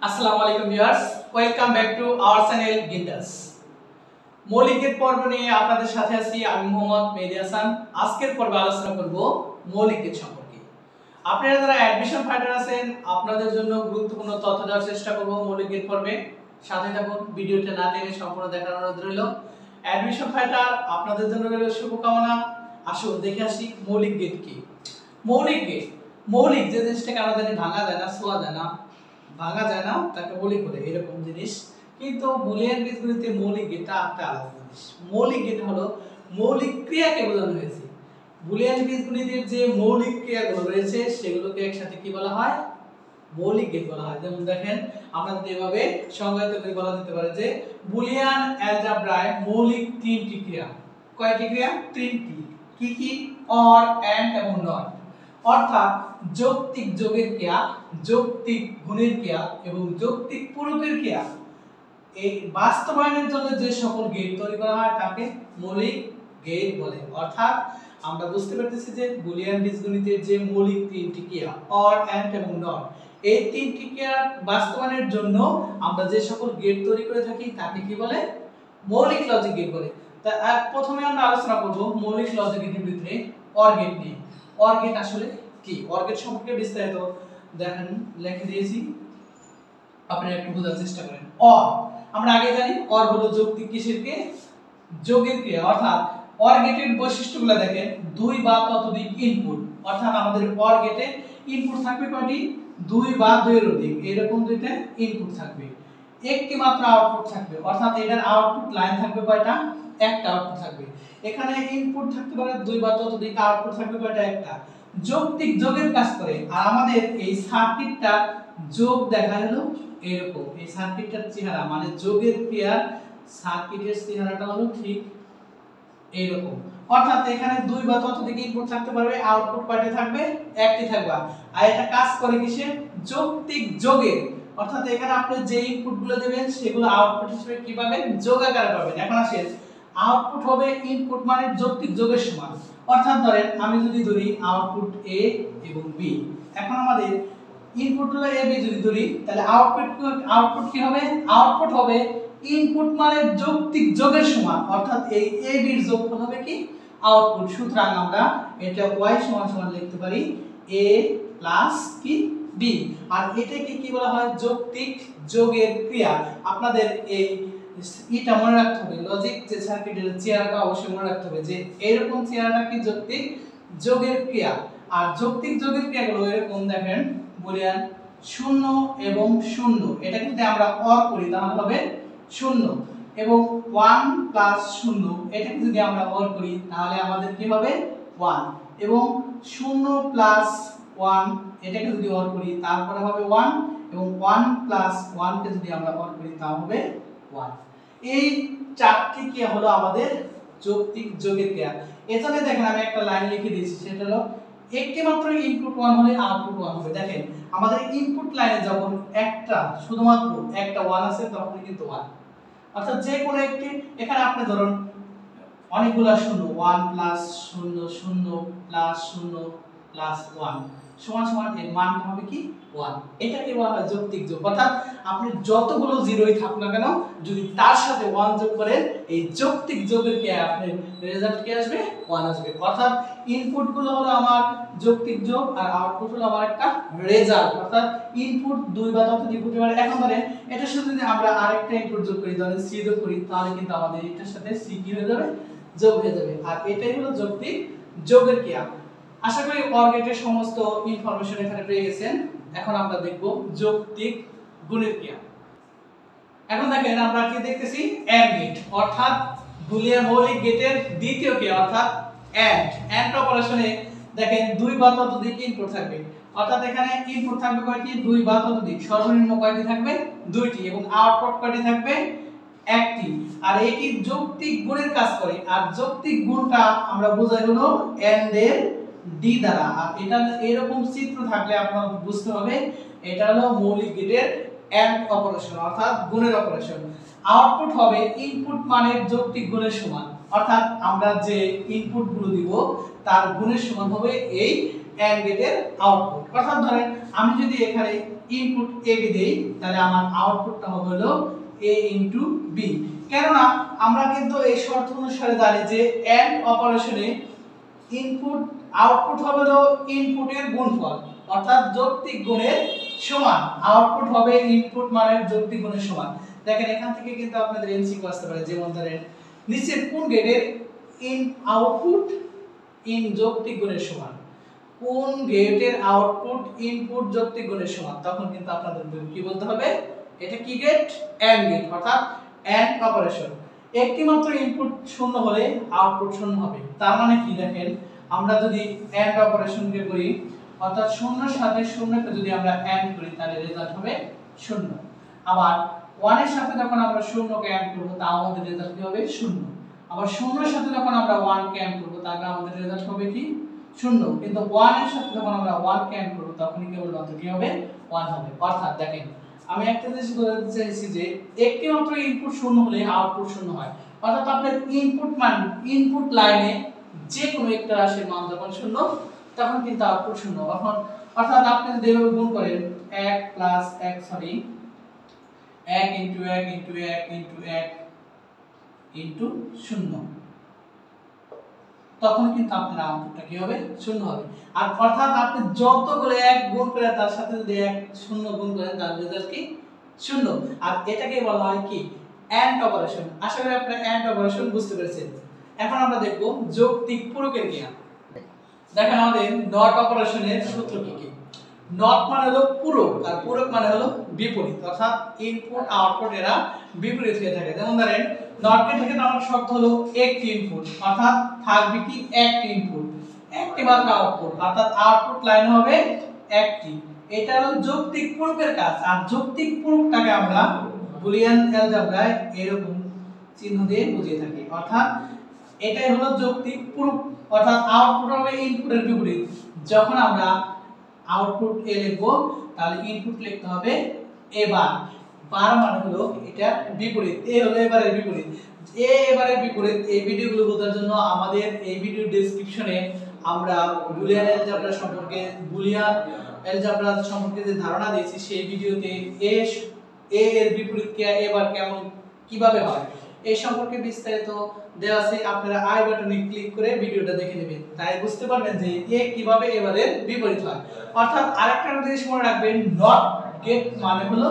আসসালামু আলাইকুম viewers, welcome back to our channel গিন্ডাস। মৌলিক গেট পর্ব নিয়ে আপনাদের সাথে আছি আমি মোহাম্মদ মেহেদী হাসান। আজকের পর্বে আলোচনা করব মৌলিক গেট সম্পর্কে। আপনারা যারা অ্যাডমিশন ফাইটার আছেন আপনাদের জন্য গুরুত্বপূর্ণ তথ্য দেওয়ার চেষ্টা করব মৌলিক গেট পর্বে। সাথে থাকুন, ভিডিওটা না টেনে সম্পূর্ণ দেখার অনুরোধ রইল। অ্যাডমিশন ফাইটার আপনাদের জন্য রইল শুভকামনা। আসুন দেখে আসি মৌলিক গেট কি। মৌলিক গেট, মৌলিক যে জিনিসটাকে আমাদের ভাঙা যায় না, ছোঁয়া যায় না, ভাঙা যায় না তাকে মৌলিক বলে, এরকম জিনিস। কিন্তু বুলিয়ান বীজগণিতে মৌলিক গেটটা একটা আলাদা জিনিস। মৌলিক গেট হলো মৌলিক ক্রিয়াকে বোঝানো হয়েছে। বুলিয়ান বীজগণিতের যে মৌলিক ক্রিয়াগুলো রয়েছে সেগুলোকে একসাথে কি বলা হয়? মৌলিক গেট বলা হয়। যেমন দেখেন, আমরা যদি এভাবে সংজ্ঞায়িত করে বলা যেতে পারে যে বুলিয়ান অ্যালজেব্রায় মৌলিক তিনটি ক্রিয়া। কয়টি ক্রিয়া? তিনটি। কি কি? অর, এন্ড এবং নট। অর্থাৎ যৌক্তিক যোগের ক্রিয়া, যৌক্তিক গুণের ক্রিয়া এবং যৌক্তিক পূরকের ক্রিয়া এই বাস্তবায়নের জন্য যে সকল গেট তৈরি করা হয় তাকে মৌলিক গেট বলে। অর্থাৎ আমরা বুঝতে পারতেছি যে বুলিয়ান বীজগণিতের যে মৌলিক তিনটি ক্রিয়া অর, এন্ড এবং নট, এই তিনটি ক্রিয়া বাস্তবায়নের জন্য আমরা যে সকল গেট তৈরি করে থাকি তাকে কি বলে? মৌলিক লজিক গেট বলে। তা প্রথমে আমরা আলোচনা করব মৌলিক লজিক গেটের ভিতরে অর গেট নিয়ে। অর গেট আসলে কি? অর গেট সম্পর্কে বিস্তারিত দেখেন লিখে দিয়েছি, আপনারা একটু বোঝার চেষ্টা করেন। অর আমরা আগে জানি, অর হলো যৌক্তিক কিসের কে? যোগের ক্রিয়া। অর্থাৎ অর গেটের বৈশিষ্ট্যগুলো দেখেন, দুই বা ততোধিক ইনপুট। অর্থাৎ আমাদের অর গেটে ইনপুট থাকবে কয়টি? দুই বা দুইয়ের অধিক, এরকম দুইটা ইনপুট থাকবে, একটি মাত্র আউটপুট থাকবে। অর্থাৎ এটার আউটপুট লাইন থাকবে কয়টা? একটা আউটপুট থাকবে। এখানে ইনপুট থাকতে পারে দুই বা ততোধিক, আউটপুট থাকবে কয়টা? একটা। যৌক্তিক যোগের কাজ করে। আর আমাদের এই সার্কিটটা যোগ দেখা হলো এরকম। এই সার্কিটটার চেহারা মানে যোগের ক্রিয়ার সার্কিটের চেহারাটা হলো ঠিক এইরকম। অর্থাৎ এখানে দুই বা ততোধিক ইনপুট থাকতে পারবে, আউটপুট কয়টা থাকবে? একটি থাকবে। আর এটা কাজ করে কিসের? যৌক্তিক যোগের। অর্থাৎ এখানে আপনি যে ইনপুটগুলো দেবেন সেগুলো আউটপুট হিসেবে কি পাবেন? যোগ আকারে পাবেন। এখন আসেন, আউটপুট হবে ইনপুট মানে যৌক্তিক যোগের সমান। অর্থাৎ ধরেন আমি যদি ধরি আউটপুট এ এবং বি, এখন আমাদের ইনপুট হলো এ বি যদি ধরি, তাহলে আউটপুট কি হবে? আউটপুট হবে ইনপুট মানে যৌক্তিক যোগের সমান। অর্থাৎ এই এ বি এর যোগফল হবে কি? আউটপুট। সুতরাং আমরা এটা y সমান সমান লিখতে পারি a প্লাস কি b। আর এটাকে কি বলা হয়? যৌক্তিক যোগের ক্রিয়া। আপনাদের এই এটা মনে রাখতে হবে, লজিক যে সার্কিটের চেহারাটা অবশ্যই মনে রাখতে হবে যে এরকম চেহারাটা কি? যৌক্তিক যোগের ক্রিয়া। আর যৌক্তিক যোগের ক্রিয়াগুলো এরকম দেখেন, বুলিয়ান 0 এবং 0, এটাকে যদি আমরা অর করি তাহলে হবে 0, এবং 1 প্লাস 0, এটাকে যদি আমরা অর করি তাহলে আমাদের কি হবে? 1, এবং 0 প্লাস 1, এটাকে যদি অর করি তারপরে হবে 1, এবং 1 প্লাস 1 কে যদি আমরা অর করি তাহলে হবে 1। এই চারটি ক্রিয়া হলো আমাদের যৌক্তিক যোগের ক্রিয়া। এখানে দেখেন আমি একটা লাইন লিখে দিয়েছি, সেটা হলো একটি মাত্র ইনপুট 1 হলে আউটপুট 1 হবে। দেখেন আমাদের ইনপুট লাইনে যখন একটা শুধুমাত্র একটা 1 আছে তখন কিন্তু 1। অর্থাৎ যে কোনো একটি, এখানে আপনি ধরুন অনেকগুলা 0, 1 প্লাস 0 0 প্লাস 0 প্লাস 1 সমান সমান এর মানটা হবে কি? 1। এটাকে বলা হয় যৌক্তিক যোগ। অর্থাৎ আপনি যতগুলো জিরোই থাকুক না কেন, যদি তার সাথে 1 যোগ করেন এই যৌক্তিক যোগের কি আপনার রেজাল্ট কি আসবে? 1 আসবে। অর্থাৎ ইনপুট গুলো হলো আমার যৌক্তিক যোগ আর আউটপুট হলো আমার একটা রেজাল্ট। অর্থাৎ ইনপুট দুই বা ততোধিক হতে পারে। এখন ধরেন এটার সাথে যদি আমরা আরেকটা ইনপুট যোগ করি, ধরেন সি যোগ করি, তাহলে কিন্তু আমাদের এটার সাথে সি কি হয়ে যাবে? যোগ হয়ে যাবে। আর এটাই হলো যৌক্তিক যোগের ক্রিয়া। আশা করি অর গেটের সমস্ত ইনফরমেশন এখানে পেয়ে গেছেন। এখন আমরা দেখব যৌক্তিক গুণের ক্রিয়া। এখন দেখেন আমরা কি দেখতেছি? এন্ড গেট, অর্থাৎ বুলিয়ান মৌলিক গেটের দ্বিতীয় ক্রিয়া অর্থাৎ এন্ড। এন্ড অপারেশনে দেখেন দুই বা ততোধিক ইনপুট থাকবে। অর্থাৎ এখানে ইনপুট থাকবে কয়টি? দুই বা ততোধিক, সর্বনিম্ন কয়টি থাকবে? দুইটি, এবং আউটপুট কয়টি থাকবে? একটি। আর এটি যৌক্তিক গুণের কাজ করে। আর যৌক্তিক গুণটা আমরা বোঝাই হলো এন্ড এর ডি দ্বারা। আর এটা এরকম চিত্র থাকলে আপনারা বুঝতে হবে এটা হলো মৌলিক গেটের এন্ড অপারেশন অর্থাৎ গুণের অপারেশন। আউটপুট হবে ইনপুট মানের যৌক্তিক গুণের সমান। অর্থাৎ আমরা যে ইনপুট গুলো দিব তার গুণের সমান হবে এই এন্ড গেটের আউটপুট। অর্থাৎ ধরেন আমি যদি এখানে ইনপুট এ বি দেই তাহলে আমার আউটপুটটা হবে হলো a ইনটু বি। কেননা আমরা কিন্তু এই শর্ত অনুসারে জানি যে এন্ড অপারেশনে ইনপুট আউটপুট হবে হলো ইনপুটের গুণফল, অর্থাৎ যৌক্তিক গুণের সমান। আউটপুট হবে ইনপুট মানের যৌক্তিক গুণের সমান। দেখেন এখান থেকে কিন্তু আপনাদের এমসিকিউ আসতে পারে, যেমন ধরেন নিচের কোন গেটের ইন আউটপুট ইন যৌক্তিক গুণের সমান, কোন গেটের আউটপুট ইনপুট যৌক্তিক গুণের সমান, তখন কিন্তু আপনাদের কি বলতে হবে, এটা কি গেট, এন্ড গেট, অর্থাৎ এন্ড অপারেশন। একটি মাত্র ইনপুট শূন্য হলে আউটপুট শূন্য হবে। তার মানে কি, দেখেন আমরা যদি এন্ড অপারেশনকে করি, অর্থাৎ শূন্যের সাথে শূন্যকে যদি আমরা এন্ড করি তাহলে রেজাল্ট হবে শূন্য। আবার 1 এর সাথে যখন আমরা শূন্যকে এন্ড করব তাও আমাদের রেজাল্ট কি হবে, শূন্য। আবার শূন্যের সাথে যখন আমরা 1 কে এন্ড করব তাহলে আমাদের রেজাল্ট হবে কি, শূন্য। কিন্তু 1 এর সাথে যখন আমরা 1 কে এন্ড করব তখনই কেবলমাত্র কি হবে, 1 হবে। অর্থাৎ দেখেন আমি একটা জিনিস বলতে চাইছি যে একটি মাত্র ইনপুট শূন্য হলে আউটপুট শূন্য হয়। অর্থাৎ আপনার ইনপুট মান, ইনপুট লাইনে যে কোনো একটা রাশির মান যখন শূন্য তখন কিন্তু আউটপুট শূন্য। অর্থাৎ আপনি যদি এভাবে গুণ করেন 1 plus 1 sorry 1 into 1 into 1 into 1 into 0, তখন কিন্তু আপনার আউটপুটটা কি হবে, শূন্য হবে। আর অর্থাৎ আপনি যতগুলো 1 গুণ করে তার সাথে যদি 1 0 গুণ করেন তার রেজাল্ট কি, শূন্য। আর এটাকে বলা হয় কি, এন্ড অপারেশন। আশা করি আপনারা এন্ড অপারেশন বুঝতে পেরেছেন। এখন আমরা দেখব যৌক্তিক পূরকের জ্ঞান। দেখেন আমাদের নট অপারেশনের সূত্র কি কি। নট মানে হলো পূরক আর পূরক মানে হলো বিপরীত, অর্থাৎ ইনপুট আউটপুট এরা বিপরীত হয়ে থাকে। যেমন ধরেন নট কে থেকে আমার শর্ত হলো একটি ইনপুট, অর্থাৎ থাকবে কি একটি ইনপুট, একটি মাত্র আউটপুট, অর্থাৎ আউটপুট লাইন হবে একটি। এটা হলো যৌক্তিক পূরকের কাজ। আর যৌক্তিক পূরকটাকে আমরা বুলিয়ান অ্যালজেব্রায় এরকম চিহ্ন দিয়ে বুঝিয়ে থাকি। অর্থাৎ এটাই হলো যৌক্তিক পূরক, অর্থাৎ আউটপুট হবে ইনপুটের বিপরীত। যখন আমরা আউটপুট এ লিখব তাহলে ইনপুট লিখতে হবে এবার। বার মানে হলো এটা বিপরীত, এ হলো এবারের বিপরীত, এ এবারের বিপরীত। এই ভিডিওগুলো বোঝার জন্য আমাদের এই ভিডিও ডেসক্রিপশনে আমরা বুলিয়ান অ্যালজেব্রা সম্পর্কে, বুলিয়ান অ্যালজেব্রা সম্পর্কে যে ধারণা দিয়েছি সেই ভিডিওতে এ এর বিপরীত ক্রিয়া এবার কেমন কিভাবে হয় এই সম্পর্কে বিস্তারিত দেওয়া আছে। আপনারা আই বাটনে ক্লিক করে ভিডিওটা দেখে নেবেন, তাই বুঝতে পারবেন যে এ কিভাবে এবারের বিপরীত হয়। অর্থাৎ আরেকটা জিনিস মনে রাখবেন, নট গেট মানে হলো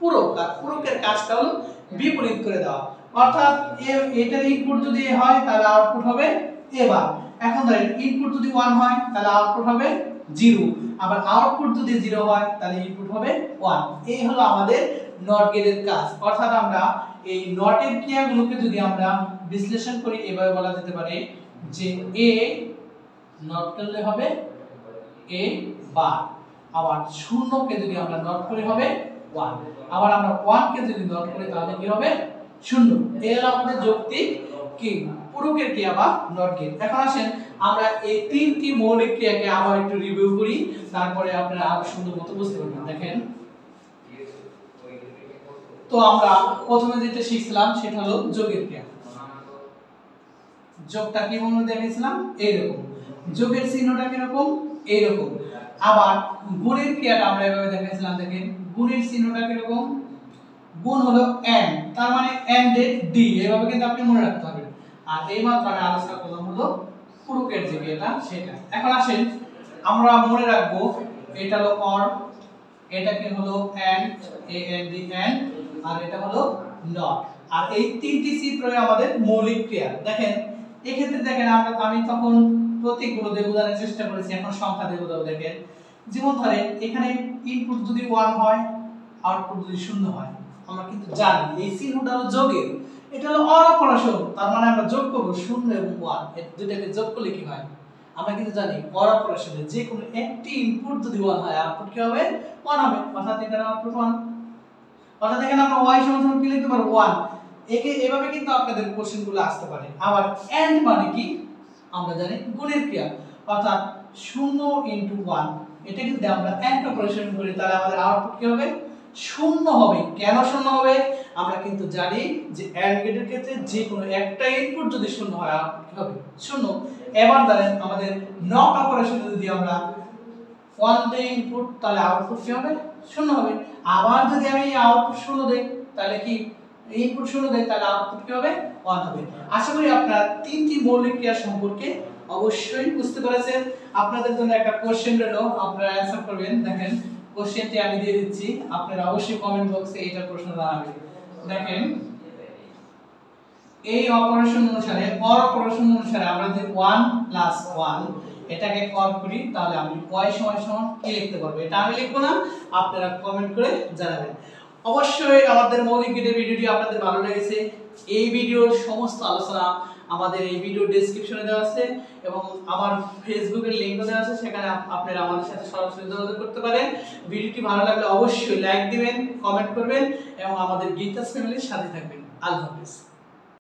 পূরক, আর পূরকের কাজটা হলো বিপরীত করে দেওয়া। অর্থাৎ এটার ইনপুট যদি হয় তাহলে আউটপুট হবে এবার। এখন ধরেন ইনপুট যদি 1 হয় তাহলে আউটপুট হবে 0, আবার আউটপুট যদি 0 হয় তাহলে ইনপুট হবে 1। এই হলো আমাদের নট গেটের কাজ। অর্থাৎ আমরা এই নটের ক্রিয়াগুলোকে যদি আমরা বিশ্লেষণ করি এভাবে বলা যেতে পারে যে এ নট করলে হবে এ বার, আবার শূন্যকে যদি আমরা নট করি হবে 1, আবার আমরা 1 কে যদি নট করি তাহলে কি হবে, শূন্য। এই হলো আমাদের যৌক্তিক কি পূরকের ক্রিয়া বা নট গেট। এখন আসেন আমরা এই তিনটি মৌলিক ক্রিয়াকে আবার একটু রিভিউ করি, তারপরে আপনারা আরো সুন্দর মতো বুঝতে পারবেন। দেখেন তো আমরা প্রথমে যেটা শিখছিলাম সেটা হলো যোগের ক্রিয়া। যোগটা কি মনে দেখেছিলাম এইরকম, যোগের চিহ্নটা কি রকম এইরকম। আবার গুণের ক্রিয়াটা আমরা এভাবে দেখাইছিলাম। দেখেন গুণের চিহ্নটা কি রকম, গুণ হলো এন্ড, তার মানে এন্ডেড ডি, এভাবে কিন্তু আপনি মনে রাখতে হবে। আর এই মাত্র আমি আলোচনা করলাম হলো পূরকের যে ক্রিয়াটা সেটা। এখন আসেন আমরা মনে রাখবো এটা হলো অর, এটাকে হলো and, A N D and, আর এটা হলো নট। আর এই তিনটি চিত্রই আমাদের মৌলিক ক্রিয়া। দেখেন এই ক্ষেত্রে দেখেন আমি তখন প্রতীকগুলো দিয়ে বোঝানোর চেষ্টা করেছি, এখন সংখ্যা দিয়ে বোঝাবো। দেখেন যেমন ধরেন এখানে ইনপুট যদি 1 হয় আউটপুট যদি 0 হয়, আমরা কিন্তু জানি এই চিহ্নটা হলো যোগের, এটা হলো অর অপারেশন। তার মানে আমরা যোগ করব 0 এবং 1, এই দুটোকে যোগ করলে কি হয়, আমরা কিন্তু জানি অর অপারেশনে যে কোনো একটি ইনপুট যদি 1 হয় আউটপুট কি হবে, 1 হবে। অর্থাৎ এখানে আউটপুট 1। অর্থাৎ এখানে আমরা y সমান কি লিখতে পারবো, 1। এভাবে কিন্তু আপনাদের কোশ্চেনগুলো আসতে পারে। আবার এন্ড মানে কি আমরা জানি গুণের ক্রিয়া, অর্থাৎ 0 * 1, এটা যদি আমরা এন্ড অপারেশন করি তাহলে আমাদের আউটপুট কি হবে, 0 হবে। কেন 0 হবে, আমরা কিন্তু জানি যে এন্ড গেটের ক্ষেত্রে যে কোনো একটা ইনপুট যদি 0 হয় আউটপুট কি হবে, 0। এবার ধরেন আমাদের নট অপারেশনে যদি আমরা 1 দেই ইনপুট, তাহলে আউটপুট কি হবে? 0 হবে। আবার যদি আমি আউটপুট 0 দেই তাহলে কি ইনপুট 0 দেই তাহলে আউটপুট কি হবে? 1 হবে। আশা করি আপনারা তিনটি মৌলিক ক্রিয়া সম্পর্কে অবশ্যই বুঝতে পেরেছেন। আপনাদের জন্য একটা কোশ্চেন রইলো, আপনারা অ্যানসার করবেন। দেখেন কোশ্চেনটি আমি দিয়ে দিচ্ছি, আপনারা অবশ্যই কমেন্ট বক্সে এইটার প্রশ্ন জানাবেন। দেখেন এই অপারেশন অনুসারে অর অপারেশন অনুসারে আমরা যদি 1 প্লাস 1 এটাকে কর করি তাহলে আমি y সমান সমান কি লিখতে পারবো? এটা আমি লিখবো না, আপনারা কমেন্ট করে জানাবেন। অবশ্যই আমাদের মৌলিক গণিতের ভিডিওটি আপনাদের ভালো লেগেছে। এই ভিডিওর সমস্ত আলোচনা আমাদের এই ভিডিও ডেসক্রিপশনে দেওয়া আছে এবং আমার ফেসবুকের লিংকও দেওয়া আছে, সেখানে আপনারা আমাদের সাথে সরাসরি যোগাযোগ করতে পারেন। ভিডিওটি ভালো লাগলে অবশ্যই লাইক দিবেন, কমেন্ট করবেন এবং আমাদের গীতাস ফ্যামিলির সাথে থাকবেন। আল্লাহ হাফেজ।